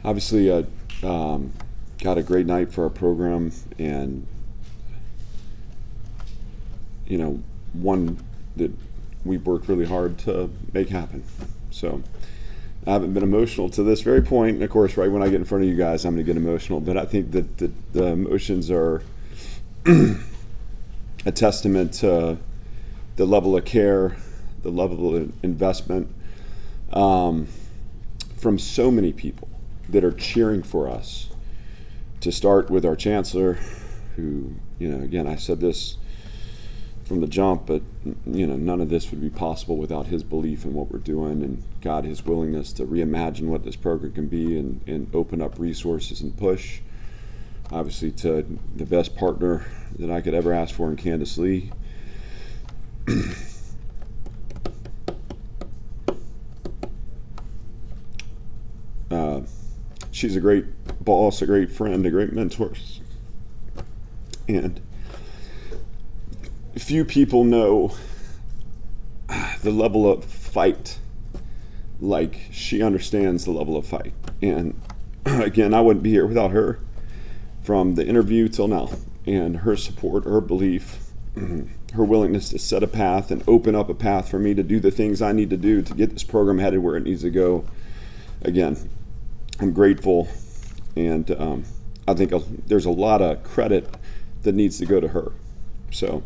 Obviously, got a great night for our program, and one that we've worked really hard to make happen. So I haven't been emotional to this very point, and of course, right when I get in front of you guys, I'm going to get emotional. But I think that the emotions are a testament to the level of care, the level of investment from so many people that are cheering for us. To start with our chancellor, who, again, I said this from the jump, but none of this would be possible without his belief in what we're doing, and God, his willingness to reimagine what this program can be and open up resources and push. Obviously, to the best partner that I could ever ask for in Candace Lee. She's a great boss, a great friend, a great mentor. And few people know the level of fight like she understands the level of fight. And again, I wouldn't be here without her from the interview till now. And her support, her belief, her willingness to set a path and open up a path for me to do the things I need to do to get this program headed where it needs to go. Again, I'm grateful, and I think there's a lot of credit that needs to go to her. So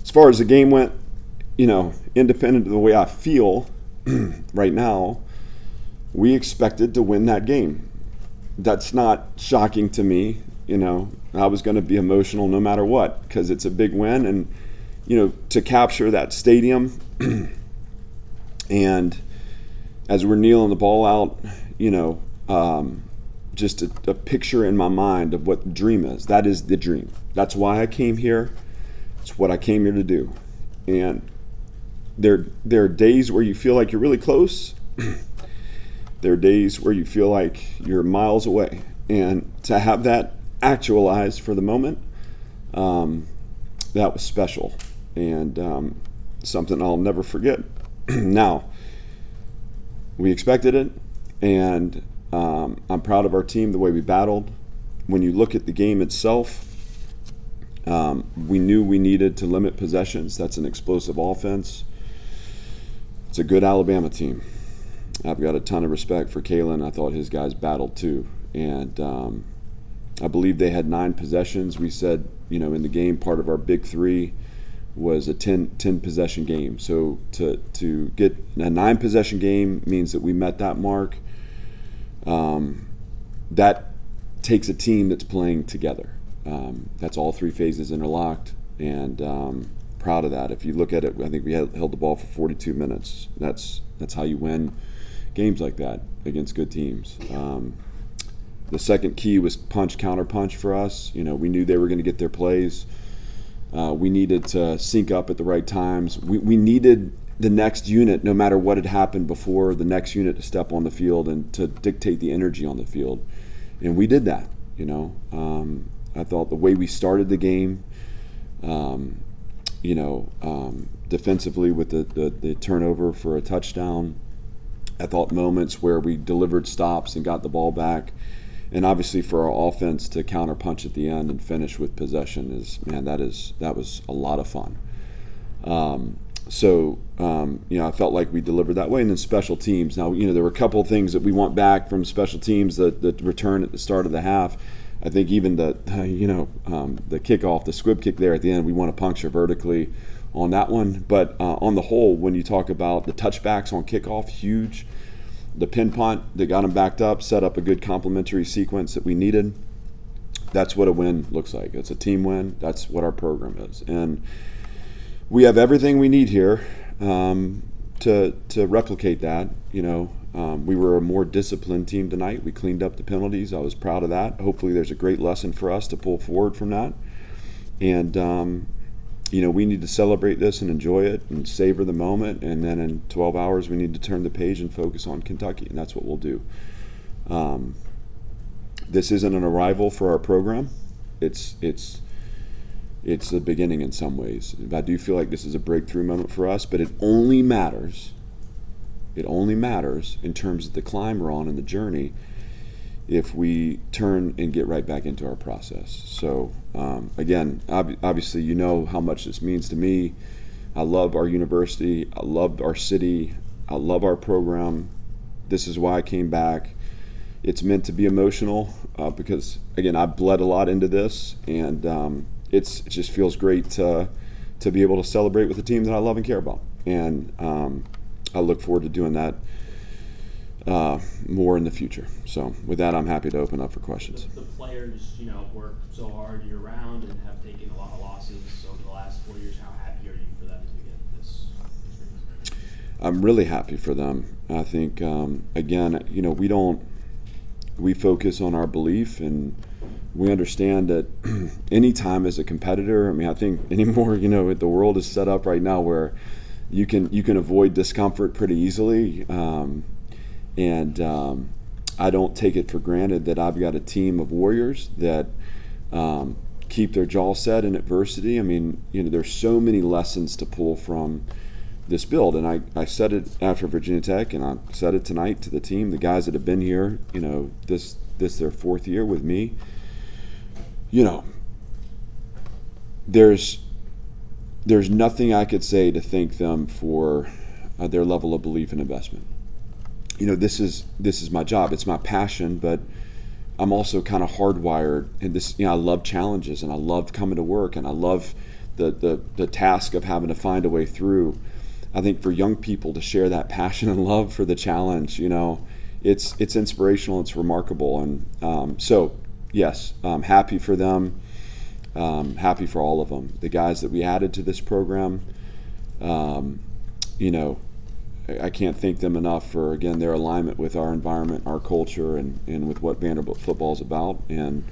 as far as the game went, independent of the way I feel right now, we expected to win that game. That's not shocking to me. I was going to be emotional no matter what, because it's a big win, and to capture that stadium and as we're kneeling the ball out, just a picture in my mind of what the dream is. That is the dream. That's why I came here. It's what I came here to do. And there are days where you feel like you're really close. There are days where you feel like you're miles away. And to have that actualized for the moment, that was special, and something I'll never forget. Now, we expected it, and I'm proud of our team, the way we battled. When you look at the game itself, we knew we needed to limit possessions. That's an explosive offense. It's a good Alabama team. I've got a ton of respect for Kalen. I thought his guys battled too. And I believe they had 9 possessions. We said, in the game, part of our big 3 was a 10 possession game. So to get a 9 possession game means that we met that mark. That takes a team that's playing together. That's all 3 phases interlocked, and proud of that. If you look at it, I think we held the ball for 42 minutes. That's how you win games like that against good teams. The second key was punch, counter punch for us. We knew they were going to get their plays. We needed to sync up at the right times. We needed the next unit, no matter what had happened before, the next unit to step on the field and to dictate the energy on the field. And we did that, I thought the way we started the game, defensively with the turnover for a touchdown. I thought moments where we delivered stops and got the ball back. And obviously for our offense to counter punch at the end and finish with possession that was a lot of fun. I felt like we delivered that way. And then special teams. Now, there were a couple of things that we want back from special teams that return at the start of the half. I think even the kickoff, the squib kick there at the end, we want to puncture vertically on that one. But on the whole, when you talk about the touchbacks on kickoff, huge. The pin punt that got them backed up set up a good complementary sequence that we needed. That's what a win looks like. It's a team win. That's what our program is. And we have everything we need here to replicate that. We were a more disciplined team tonight. We cleaned up the penalties. I was proud of that. Hopefully there's a great lesson for us to pull forward from that. And, we need to celebrate this and enjoy it and savor the moment. And then in 12 hours, we need to turn the page and focus on Kentucky. And that's what we'll do. This isn't an arrival for our program. It's the beginning in some ways. I do feel like this is a breakthrough moment for us, but it only matters in terms of the climb we're on and the journey if we turn and get right back into our process. So again, obviously, you know how much this means to me. I love our university. I love our city. I love our program. This is why I came back. It's meant to be emotional because, again, I bled a lot into this, and it just feels great to be able to celebrate with a team that I love and care about. And I look forward to doing that more in the future. So with that, I'm happy to open up for questions. The players, work so hard year round and have taken a lot of losses over the last 4 years. How happy are you for them to get this experience? I'm really happy for them. I think, again, we focus on our belief, and we understand that anytime as a competitor, I think anymore, the world is set up right now where you can avoid discomfort pretty easily. And I don't take it for granted that I've got a team of warriors that keep their jaw set in adversity. There's so many lessons to pull from this build. And I said it after Virginia Tech, and I said it tonight to the team, the guys that have been here, this their fourth year with me. There's nothing I could say to thank them for their level of belief and investment. This is my job. It's my passion, but I'm also kind of hardwired. And this, I love challenges, and I love coming to work, and I love the task of having to find a way through. I think for young people to share that passion and love for the challenge, it's inspirational. It's remarkable, and so yes, I'm happy for them. Happy for all of them. The guys that we added to this program, I can't thank them enough for, again, their alignment with our environment, our culture, and with what Vanderbilt football is about. And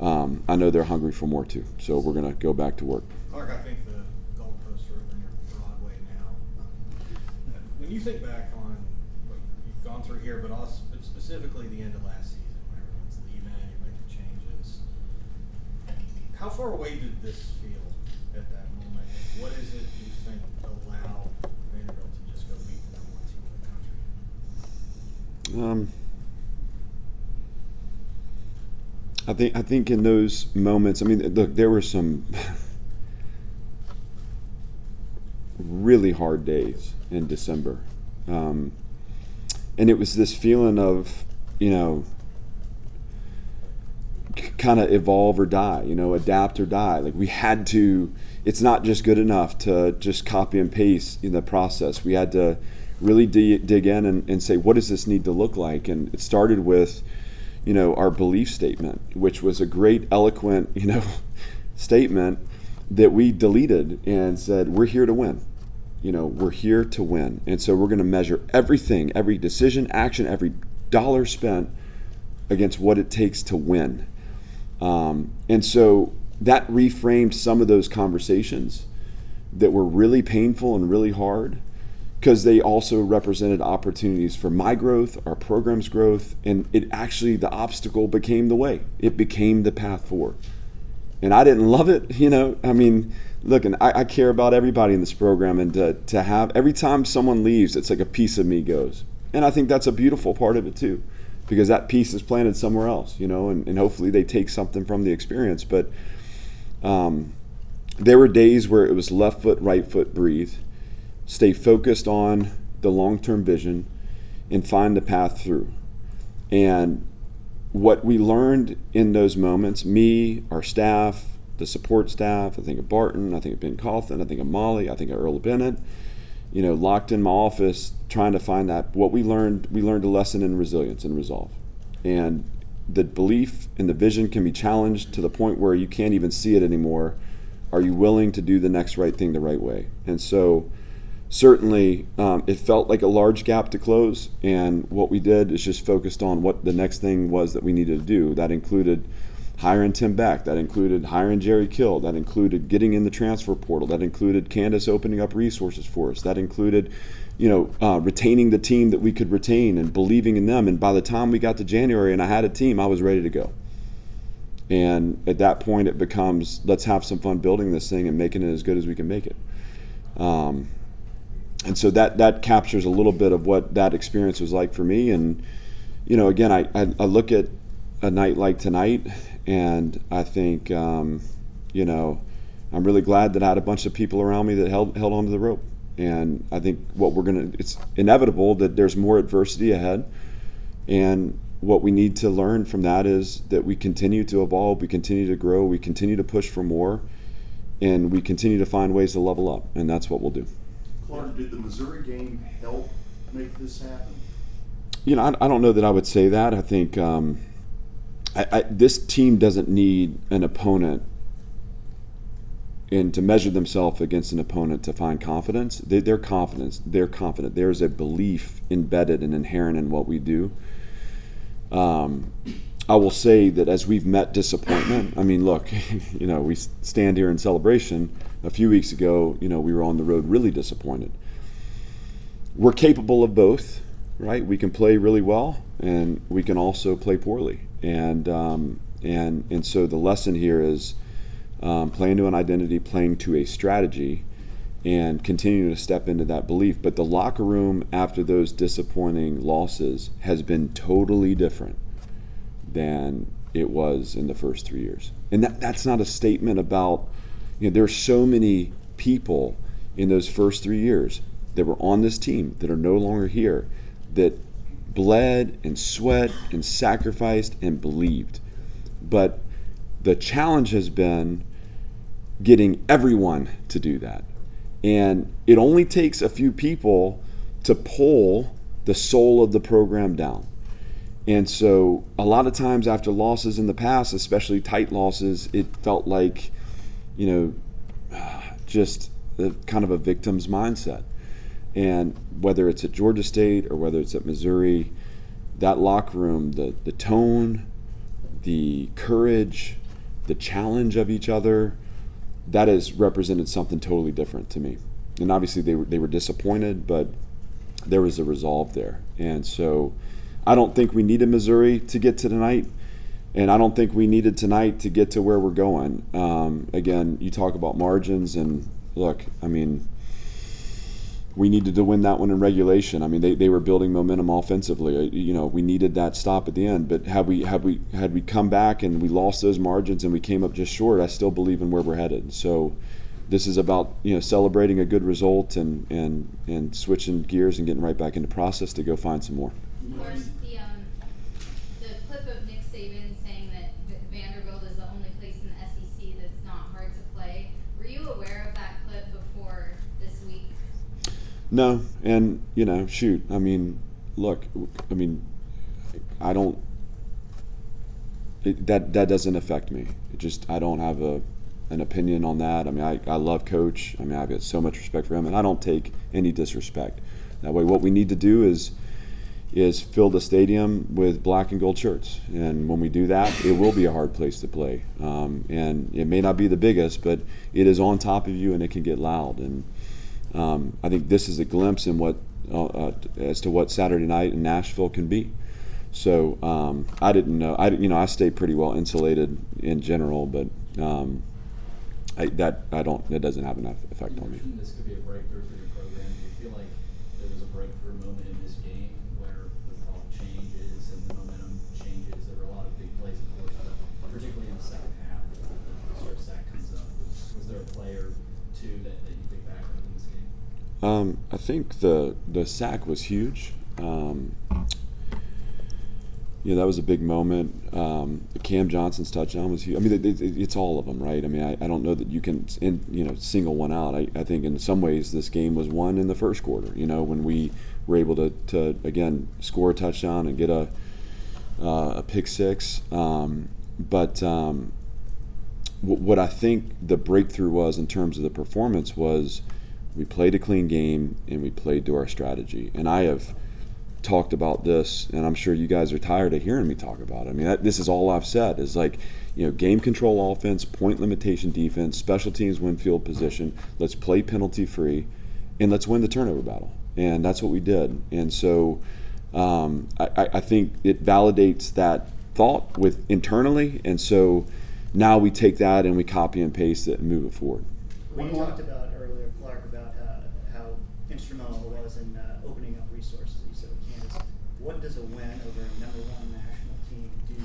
I know they're hungry for more too. So we're going to go back to work. Clark, I think the goalposts are over near Broadway now. When you think back on what you've gone through here, but specifically the end of last season, when everyone's leaving, you're making changes, how far away did this feel at that moment? What is it you think allowed Vanderbilt to just go beat the number one team in the country? I think in those moments, look, there were some really hard days in December. And it was this feeling of, kind of evolve or die, adapt or die. Like we had to, it's not just good enough to just copy and paste in the process. We had to really dig in and say, what does this need to look like? And it started with, our belief statement, which was a great, eloquent, statement that we deleted and said, we're here to win. We're here to win. And so we're going to measure everything, every decision, action, every dollar spent against what it takes to win. And so that reframed some of those conversations that were really painful and really hard, because they also represented opportunities for my growth, our program's growth, and it actually, the obstacle became the way. It became the path forward. And I didn't love it, look, and I care about everybody in this program, and to have, every time someone leaves, it's like a piece of me goes. And I think that's a beautiful part of it too, because that piece is planted somewhere else, and hopefully they take something from the experience. But there were days where it was left foot, right foot, breathe, stay focused on the long-term vision, and find the path through. And what we learned in those moments, me, our staff, the support staff, I think of Barton, I think of Ben Coughlin, I think of Molly, I think of Earl Bennett, locked in my office trying to find that. What we learned a lesson in resilience and resolve. And the belief and the vision can be challenged to the point where you can't even see it anymore. Are you willing to do the next right thing the right way? And so certainly it felt like a large gap to close, and what we did is just focused on what the next thing was that we needed to do. That included hiring Tim Beck, that included hiring Jerry Kill, that included getting in the transfer portal, that included Candace opening up resources for us, that included retaining the team that we could retain and believing in them. And by the time we got to January and I had a team, I was ready to go. And at that point it becomes, let's have some fun building this thing and making it as good as we can make it. And so that captures a little bit of what that experience was like for me. And again, I look at a night like tonight, and I think, I'm really glad that I had a bunch of people around me that held onto the rope. And I think it's inevitable that there's more adversity ahead. And what we need to learn from that is that we continue to evolve, we continue to grow, we continue to push for more, and we continue to find ways to level up. And that's what we'll do. Clark, did the Missouri game help make this happen? I don't know that I would say that. I think this team doesn't need an opponent and to measure themselves against an opponent to find confidence. They're confident. There's a belief embedded and inherent in what we do. I will say that as we've met disappointment, I mean, look, we stand here in celebration. A few weeks ago, we were on the road really disappointed. We're capable of both, right? We can play really well, and we can also play poorly. And so the lesson here is playing to an identity, playing to a strategy, and continuing to step into that belief. But the locker room after those disappointing losses has been totally different than it was in the first 3 years. And that's not a statement about, there are so many people in those first 3 years that were on this team that are no longer here that bled and sweat and sacrificed and believed. But the challenge has been getting everyone to do that. And it only takes a few people to pull the soul of the program down. And so a lot of times after losses in the past, especially tight losses, it felt like, just kind of a victim's mindset. And whether it's at Georgia State or whether it's at Missouri, that locker room, the tone, the courage, the challenge of each other, that has represented something totally different to me. And obviously they were disappointed, but there was a resolve there. And so I don't think we needed Missouri to get to tonight, and I don't think we needed tonight to get to where we're going. Again, you talk about margins, and look, I mean, we needed to win that one in regulation. I mean, they were building momentum offensively. We needed that stop at the end. But had we come back and we lost those margins and we came up just short, I still believe in where we're headed. So this is about celebrating a good result and switching gears and getting right back into process to go find some more. Of course, the clip of Nick Saban saying that Vanderbilt is the only place in the SEC that's not hard to play. Were you aware of that clip before this week? No, and shoot, I mean, look, I mean, I don't. That doesn't affect me. I don't have an opinion on that. I mean, I love Coach. I mean, I've got so much respect for him, and I don't take any disrespect. That way, what we need to do is fill the stadium with black and gold shirts, and when we do that, it will be a hard place to play. And it may not be the biggest, but it is on top of you, and it can get loud. And I think this is a glimpse in as to what Saturday night in Nashville can be. So I didn't know. I stay pretty well insulated in general, but it doesn't have enough effect on me. This could be a breakthrough for your program. Do you feel like there was a breakthrough moment in this game where the thought changes and the momentum changes? There were a lot of big plays, of course, particularly in the second half. The sort of sack comes up. Was there a play or two that you think back on in this game? I think the sack was huge. That was a big moment. Cam Johnson's touchdown was huge. I mean, it's all of them, right? I mean, I don't know that you can single one out. I think in some ways this game was won in the first quarter. When we were able to again score a touchdown and get a pick six. But what I think the breakthrough was in terms of the performance was we played a clean game and we played to our strategy. And I have talked about this, and I'm sure you guys are tired of hearing me talk about it. I mean, this is all I've said is game control offense, point limitation defense, special teams win field position. Let's play penalty free, and let's win the turnover battle. And that's what we did. And so I think it validates that thought internally. And so now we take that and we copy and paste it and move it forward. We talked about earlier, Clark, about how instrumental it was in opening up resources. You said with Kansas. what does a win over a number one national team do,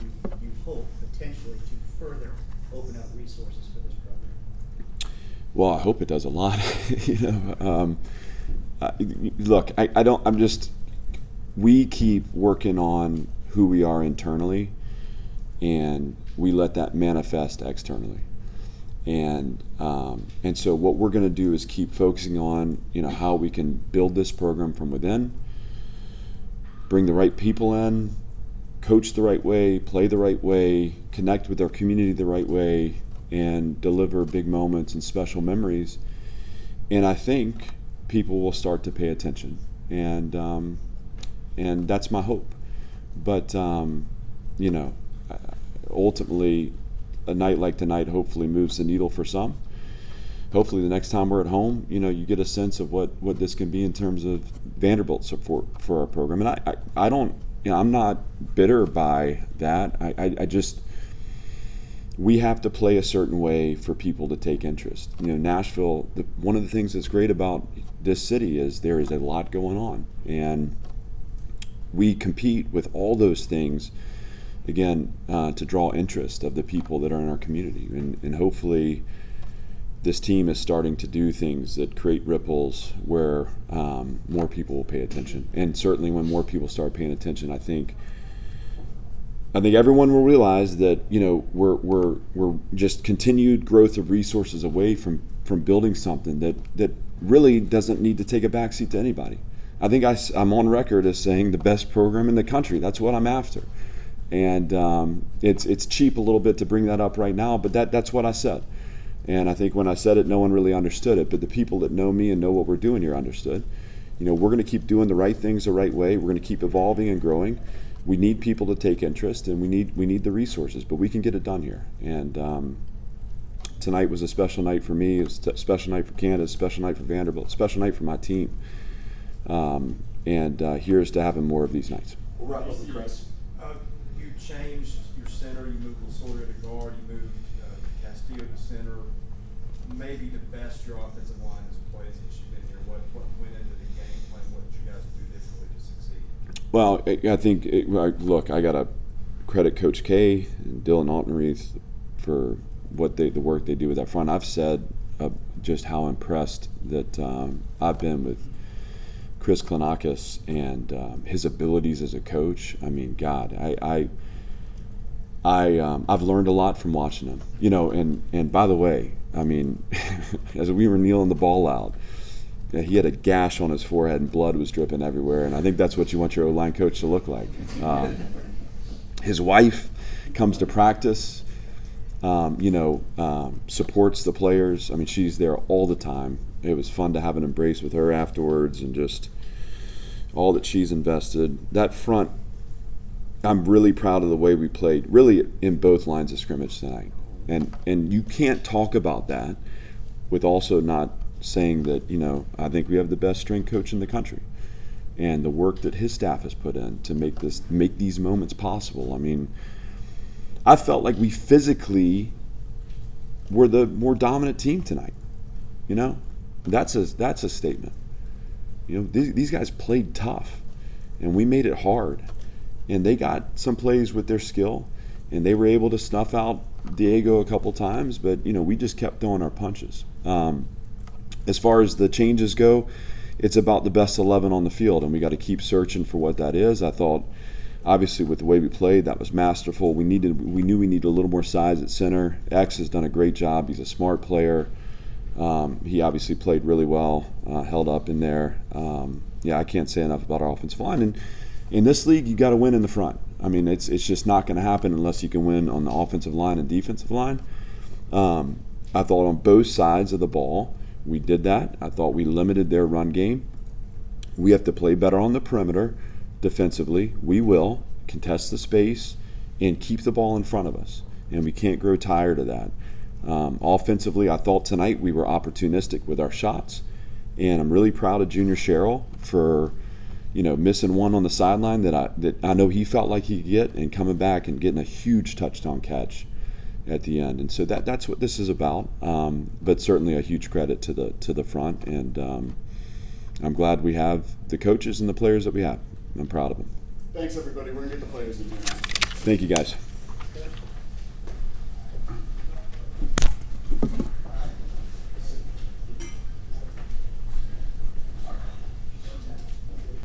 you hope, potentially to further open up resources for this program? Well, I hope it does a lot. Look, I don't. I'm just. We keep working on who we are internally, and we let that manifest externally. And so what we're going to do is keep focusing on how we can build this program from within, bring the right people in, coach the right way, play the right way, connect with our community the right way, and deliver big moments and special memories. And I think people will start to pay attention, and that's my hope. But ultimately, a night like tonight hopefully moves the needle for some. Hopefully the next time we're at home, you get a sense of what this can be in terms of Vanderbilt support for our program. And I don't, I'm not bitter by that. I just, we have to play a certain way for people to take interest. Nashville, one of the things that's great about this city is there is a lot going on. And we compete with all those things, again, to draw interest of the people that are in our community. And hopefully this team is starting to do things that create ripples where more people will pay attention. And certainly when more people start paying attention, I think everyone will realize that we're just continued growth of resources away from building something that really doesn't need to take a backseat to anybody. I think I'm on record as saying the best program in the country. That's what I'm after. And it's cheap a little bit to bring that up right now, but that's what I said. And I think when I said it, no one really understood it. But the people that know me and know what we're doing here understood. We're going to keep doing the right things the right way. We're going to keep evolving and growing. We need people to take interest, and we need the resources, but we can get it done here. And tonight was a special night for me. It was a special night for Canada, a special night for Vanderbilt, a special night for my team. And here's to having more of these nights. We'll wrap up with Chris. You changed your center. You moved Lasorda to guard. You moved Castillo to center. Maybe the best your offensive line has played since you've been here. What went into the game plan? What did you guys do differently to succeed? Well, I think, look, I got to credit Coach K and Dylan Altenreith for the work they do with that front. I've said just how impressed that I've been with Chris Klanakis and his abilities as a coach. I mean, God, I've learned a lot from watching him. And by the way, I mean, as we were kneeling the ball out, he had a gash on his forehead and blood was dripping everywhere. And I think that's what you want your O-line coach to look like. His wife comes to practice, supports the players. I mean, she's there all the time. It was fun to have an embrace with her afterwards and just all that she's invested. That front, I'm really proud of the way we played, really in both lines of scrimmage tonight. And you can't talk about that with also not saying that, I think we have the best strength coach in the country. And the work that his staff has put in to make these moments possible. I mean, I felt like we physically were the more dominant team tonight. That's a statement. These guys played tough, and we made it hard. And they got some plays with their skill, and they were able to snuff out Diego a couple times, but we just kept throwing our punches. As far as the changes go, it's about the best 11 on the field, and we got to keep searching for what that is. I thought, obviously, with the way we played, that was masterful. We knew we needed a little more size at center. X has done a great job. He's a smart player. He obviously played really well, held up in there. I can't say enough about our offensive line. And in this league, you got to win in the front. I mean, it's just not going to happen unless you can win on the offensive line and defensive line. I thought on both sides of the ball, we did that. I thought we limited their run game. We have to play better on the perimeter defensively. We will contest the space and keep the ball in front of us, and we can't grow tired of that. Offensively, I thought tonight we were opportunistic with our shots, and I'm really proud of Junior Sherrill for missing one on the sideline that I know he felt like he could get, and coming back and getting a huge touchdown catch at the end. And so that's what this is about. But certainly a huge credit to the front, and I'm glad we have the coaches and the players that we have. I'm proud of them. Thanks, everybody. We're gonna get the players in here now. Thank you, guys.